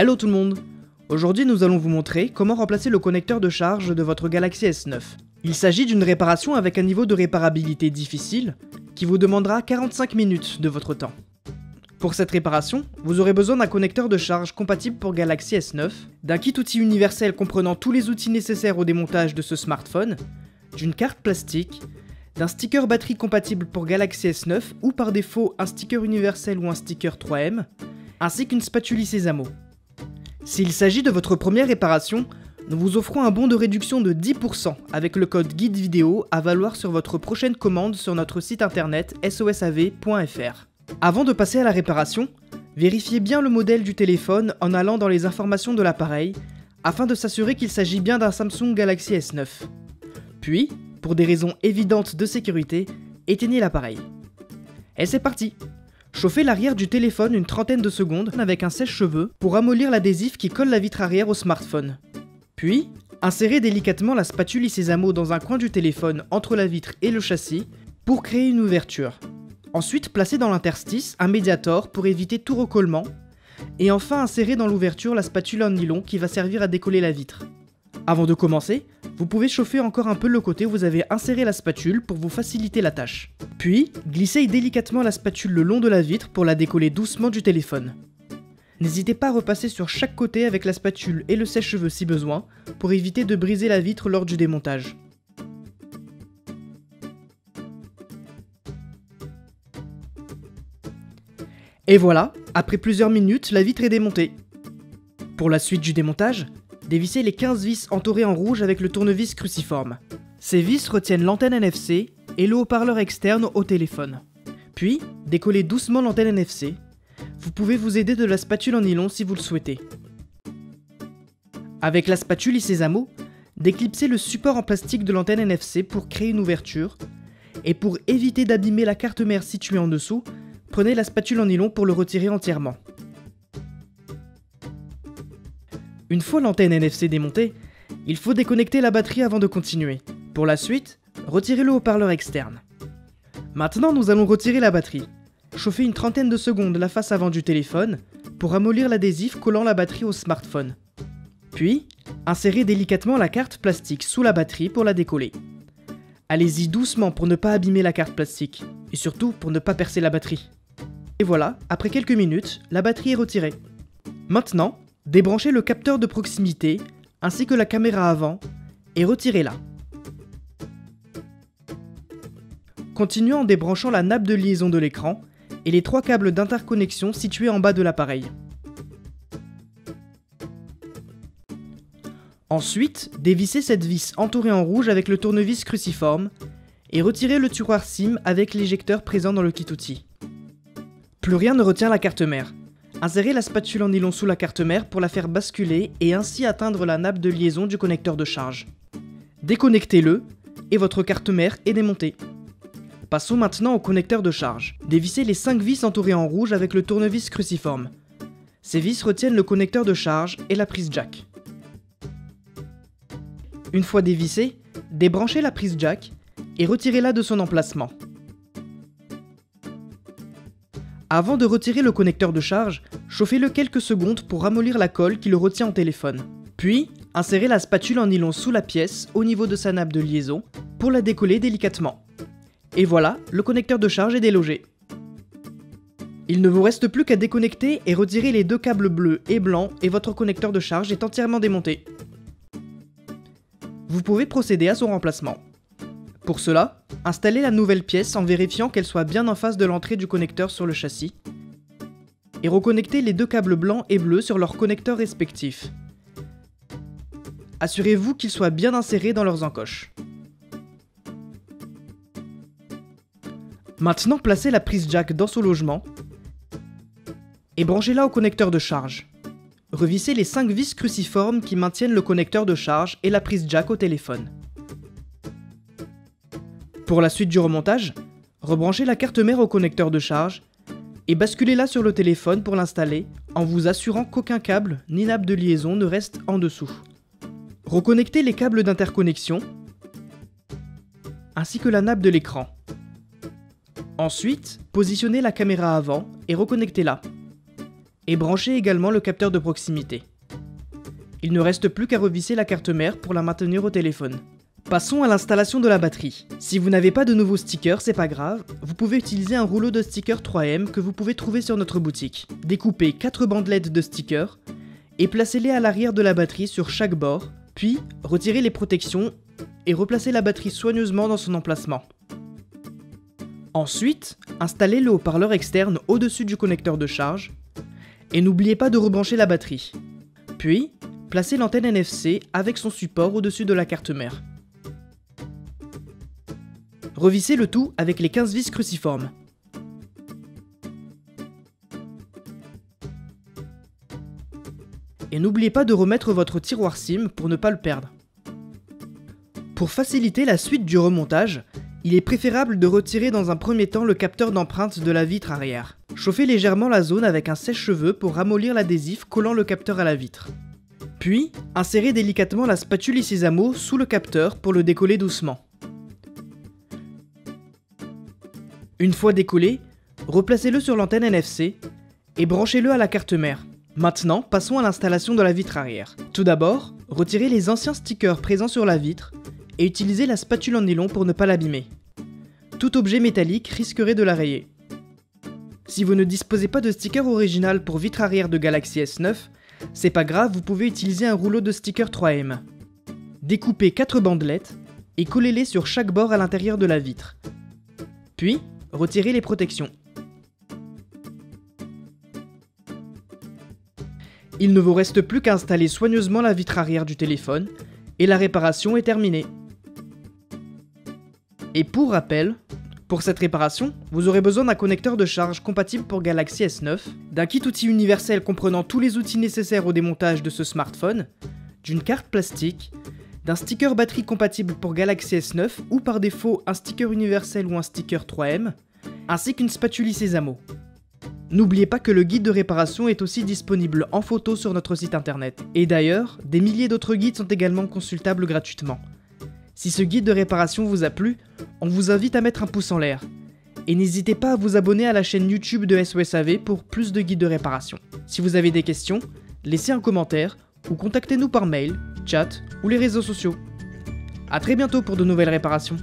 Hello tout le monde! Aujourd'hui nous allons vous montrer comment remplacer le connecteur de charge de votre Galaxy S9. Il s'agit d'une réparation avec un niveau de réparabilité difficile qui vous demandera 45 minutes de votre temps. Pour cette réparation, vous aurez besoin d'un connecteur de charge compatible pour Galaxy S9, d'un kit outil universel comprenant tous les outils nécessaires au démontage de ce smartphone, d'une carte plastique, d'un sticker batterie compatible pour Galaxy S9 ou par défaut un sticker universel ou un sticker 3M, ainsi qu'une spatule Sésamo. S'il s'agit de votre première réparation, nous vous offrons un bon de réduction de 10% avec le code guide vidéo à valoir sur votre prochaine commande sur notre site internet sosav.fr. Avant de passer à la réparation, vérifiez bien le modèle du téléphone en allant dans les informations de l'appareil afin de s'assurer qu'il s'agit bien d'un Samsung Galaxy S9. Puis, pour des raisons évidentes de sécurité, éteignez l'appareil. Et c'est parti! Chauffez l'arrière du téléphone une trentaine de secondes avec un sèche-cheveux pour ramollir l'adhésif qui colle la vitre arrière au smartphone. Puis, insérez délicatement la spatule Sésamo dans un coin du téléphone entre la vitre et le châssis pour créer une ouverture. Ensuite, placez dans l'interstice un médiator pour éviter tout recollement. Et enfin, insérez dans l'ouverture la spatule en nylon qui va servir à décoller la vitre. Avant de commencer, vous pouvez chauffer encore un peu le côté où vous avez inséré la spatule pour vous faciliter la tâche. Puis, glissez délicatement la spatule le long de la vitre pour la décoller doucement du téléphone. N'hésitez pas à repasser sur chaque côté avec la spatule et le sèche-cheveux si besoin, pour éviter de briser la vitre lors du démontage. Et voilà, après plusieurs minutes, la vitre est démontée. Pour la suite du démontage, dévissez les 15 vis entourées en rouge avec le tournevis cruciforme. Ces vis retiennent l'antenne NFC et le haut-parleur externe au téléphone. Puis, décollez doucement l'antenne NFC. Vous pouvez vous aider de la spatule en nylon si vous le souhaitez. Avec la spatule Sésamo, déclipsez le support en plastique de l'antenne NFC pour créer une ouverture. Et pour éviter d'abîmer la carte mère située en dessous, prenez la spatule en nylon pour le retirer entièrement. Une fois l'antenne NFC démontée, il faut déconnecter la batterie avant de continuer. Pour la suite, retirez le haut-parleur externe. Maintenant, nous allons retirer la batterie. Chauffez une trentaine de secondes la face avant du téléphone pour ramollir l'adhésif collant la batterie au smartphone. Puis, insérez délicatement la carte plastique sous la batterie pour la décoller. Allez-y doucement pour ne pas abîmer la carte plastique, et surtout pour ne pas percer la batterie. Et voilà, après quelques minutes, la batterie est retirée. Maintenant, débranchez le capteur de proximité, ainsi que la caméra avant, et retirez-la. Continuez en débranchant la nappe de liaison de l'écran et les 3 câbles d'interconnexion situés en bas de l'appareil. Ensuite, dévissez cette vis entourée en rouge avec le tournevis cruciforme et retirez le tiroir SIM avec l'éjecteur présent dans le kit outil. Plus rien ne retient la carte mère. Insérez la spatule en nylon sous la carte mère pour la faire basculer et ainsi atteindre la nappe de liaison du connecteur de charge. Déconnectez-le et votre carte mère est démontée. Passons maintenant au connecteur de charge. Dévissez les 5 vis entourées en rouge avec le tournevis cruciforme. Ces vis retiennent le connecteur de charge et la prise jack. Une fois dévissée, débranchez la prise jack et retirez-la de son emplacement. Avant de retirer le connecteur de charge, chauffez-le quelques secondes pour ramollir la colle qui le retient en téléphone. Puis, insérez la spatule en nylon sous la pièce au niveau de sa nappe de liaison pour la décoller délicatement. Et voilà, le connecteur de charge est délogé. Il ne vous reste plus qu'à déconnecter et retirer les 2 câbles bleus et blancs et votre connecteur de charge est entièrement démonté. Vous pouvez procéder à son remplacement. Pour cela, installez la nouvelle pièce en vérifiant qu'elle soit bien en face de l'entrée du connecteur sur le châssis et reconnectez les 2 câbles blancs et bleus sur leurs connecteurs respectifs. Assurez-vous qu'ils soient bien insérés dans leurs encoches. Maintenant, placez la prise jack dans son logement et branchez-la au connecteur de charge. Revissez les 5 vis cruciformes qui maintiennent le connecteur de charge et la prise jack au téléphone. Pour la suite du remontage, rebranchez la carte mère au connecteur de charge et basculez-la sur le téléphone pour l'installer en vous assurant qu'aucun câble ni nappe de liaison ne reste en dessous. Reconnectez les câbles d'interconnexion ainsi que la nappe de l'écran. Ensuite, positionnez la caméra avant et reconnectez-la. et branchez également le capteur de proximité. Il ne reste plus qu'à revisser la carte mère pour la maintenir au téléphone. Passons à l'installation de la batterie. Si vous n'avez pas de nouveaux stickers, c'est pas grave, vous pouvez utiliser un rouleau de stickers 3M que vous pouvez trouver sur notre boutique. Découpez 4 bandelettes de stickers et placez-les à l'arrière de la batterie sur chaque bord, puis retirez les protections et replacez la batterie soigneusement dans son emplacement. Ensuite, installez le haut-parleur externe au-dessus du connecteur de charge et n'oubliez pas de rebrancher la batterie. Puis, placez l'antenne NFC avec son support au-dessus de la carte mère. Revissez le tout avec les 15 vis cruciformes. Et n'oubliez pas de remettre votre tiroir SIM pour ne pas le perdre. Pour faciliter la suite du remontage, il est préférable de retirer dans un premier temps le capteur d'empreinte de la vitre arrière. Chauffez légèrement la zone avec un sèche-cheveux pour ramollir l'adhésif collant le capteur à la vitre. Puis, insérez délicatement la spatule Isizamo sous le capteur pour le décoller doucement. Une fois décollé, replacez-le sur l'antenne NFC et branchez-le à la carte mère. Maintenant, passons à l'installation de la vitre arrière. Tout d'abord, retirez les anciens stickers présents sur la vitre et utilisez la spatule en nylon pour ne pas l'abîmer. Tout objet métallique risquerait de la rayer. Si vous ne disposez pas de sticker original pour vitre arrière de Galaxy S9, c'est pas grave, vous pouvez utiliser un rouleau de stickers 3M. Découpez 4 bandelettes et collez-les sur chaque bord à l'intérieur de la vitre. Puis, retirez les protections. Il ne vous reste plus qu'à installer soigneusement la vitre arrière du téléphone et la réparation est terminée. Et pour rappel, pour cette réparation, vous aurez besoin d'un connecteur de charge compatible pour Galaxy S9, d'un kit outil universel comprenant tous les outils nécessaires au démontage de ce smartphone, d'une carte plastique, d'un sticker batterie compatible pour Galaxy S9 ou par défaut un sticker universel ou un sticker 3M, ainsi qu'une spatule Isizamo. N'oubliez pas que le guide de réparation est aussi disponible en photo sur notre site internet. Et d'ailleurs, des milliers d'autres guides sont également consultables gratuitement. Si ce guide de réparation vous a plu, on vous invite à mettre un pouce en l'air. Et n'hésitez pas à vous abonner à la chaîne YouTube de SOSAV pour plus de guides de réparation. Si vous avez des questions, laissez un commentaire ou contactez-nous par mail, chat ou les réseaux sociaux. A très bientôt pour de nouvelles réparations.